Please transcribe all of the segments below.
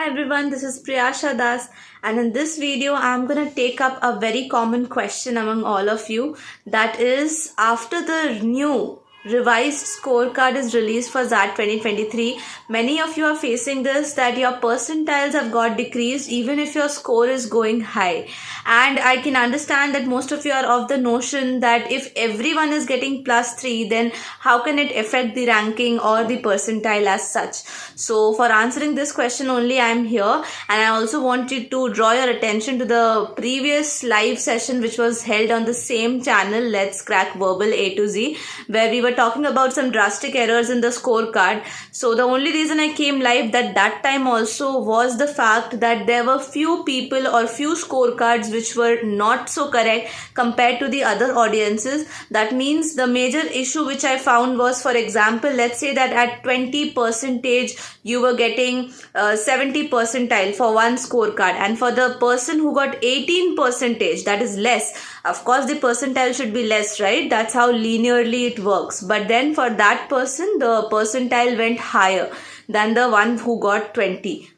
everyone, this is Priyasha Das, and in this video I'm gonna take up a very common question among all of you. That is, after the new revised scorecard is released for XAT 2023, many of you are facing this, that your percentiles have got decreased even if your score is going high. And I can understand that most of you are of the notion that if everyone is getting +3, then how can it affect the ranking or the percentile as such? So for answering this question only, I am here, and I also wanted to draw your attention to the previous live session which was held on the same channel, Let's Crack Verbal A to Z, where we were talking about some drastic errors in the scorecard. So the only reason I came live that time also was the fact that there were few people or few scorecards which were not so correct compared to the other audiences. That means the major issue which I found was, for example, let's say that at 20% you were getting 70 percentile for one scorecard, and for the person who got 18%, that is less. Of course, the percentile should be less, right? That's how linearly it works. But then for that person, the percentile went higher than the one who got 20%.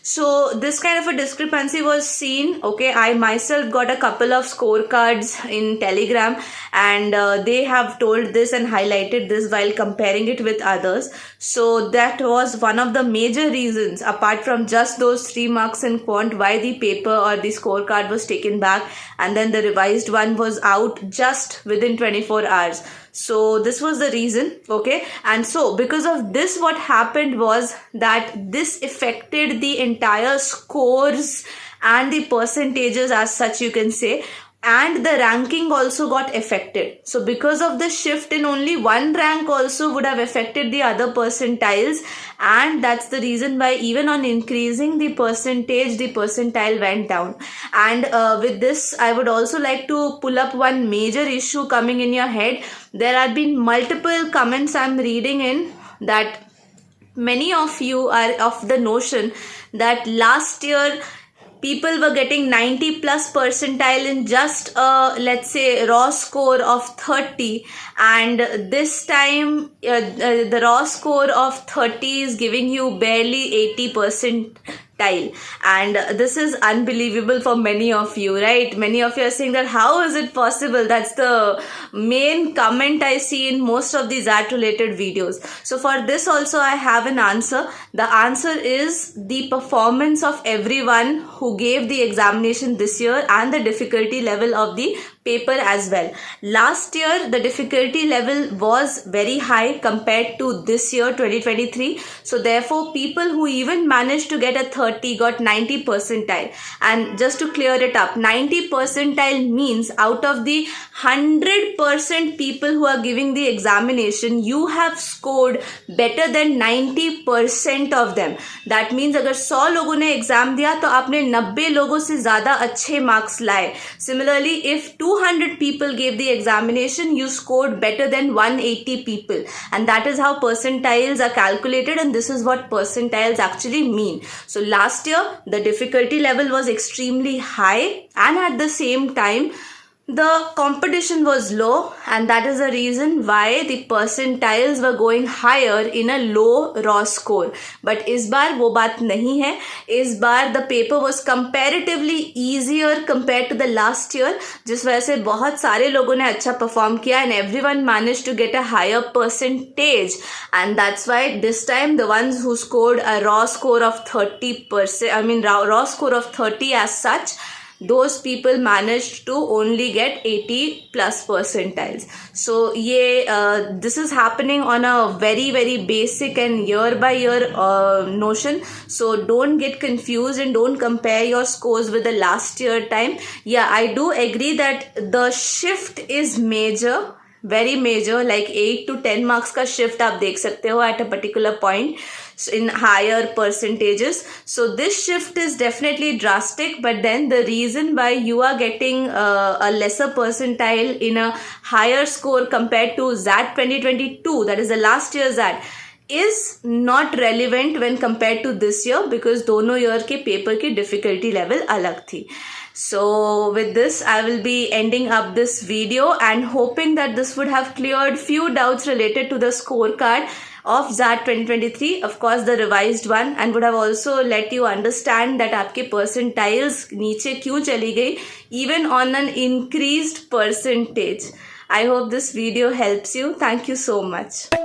So this kind of a discrepancy was seen. Okay, I myself got a couple of scorecards in Telegram, and they have told this and highlighted this while comparing it with others. So that was one of the major reasons, apart from just those 3 marks in quant, why the paper or the scorecard was taken back and then the revised one was out just within 24 hours. So this was the reason. Okay, and so because of this, what happened was that this affected the entire scores and the percentages as such, you can say, and the ranking also got affected. So because of the shift in only one rank also would have affected the other percentiles, and that's the reason why even on increasing the percentage, the percentile went down. And with this, I would also like to pull up one major issue coming in your head. There have been multiple comments I'm reading in that many of you are of the notion that last year people were getting 90 plus percentile in just a, let's say, raw score of 30, and this time the raw score of 30 is giving you barely 80 percentile, and this is unbelievable for many of you, right? Many of you are saying that how is it possible? That's the main comment I see in most of these XAT related videos. So for this also I have an answer. The answer is the performance of everyone who gave the examination this year and the difficulty level of the paper as well. Last year the difficulty level was very high compared to this year 2023. So therefore people who even managed to get a 30 got 90 percentile. And just to clear it up, 90 percentile means out of the 100% people who are giving the examination, you have scored better than 90% of them. That means अगर 100 लोगों ने exam दिया तो आपने 90 लोगों से ज़्यादा अच्छे मार्क्स लाए. Similarly, if 200 people gave the examination, you scored better than 180 people, and that is how percentiles are calculated, and this is what percentiles actually mean. So last year the difficulty level was extremely high, and at the same time the competition was low, and that is the reason why the percentiles were going higher in a low raw score. But इस बार वो बात नहीं है. इस बार the paper was comparatively easier compared to the last year, जिस वजह से बहुत सारे लोगों ने अच्छा perform किया, and everyone managed to get a higher percentage, and that's why this time the ones who scored a raw score of 30%, raw score of 30 as such, those people managed to only get 80 plus percentiles. So this is happening on a very very basic and year by year notion. So don't get confused and don't compare your scores with the last year time. Yeah, I do agree that the shift is major, very major, like 8 to 10 marks का shift आप देख सकते हो at a particular point in higher percentages. So this shift is definitely drastic, but then the reason why you are getting a lesser percentile in a higher score compared to XAT 2022, that is the last year's XAT, is not relevant when compared to this year, because दोनों year के paper की difficulty level अलग थी. So with this, I will be ending up this video and hoping that this would have cleared few doubts related to the scorecard. of XAT 2023, of course the revised one, and would have also let you understand that आपके percentiles नीचे क्यों चली गई even on an increased percentage. I hope this video helps you. Thank you so much.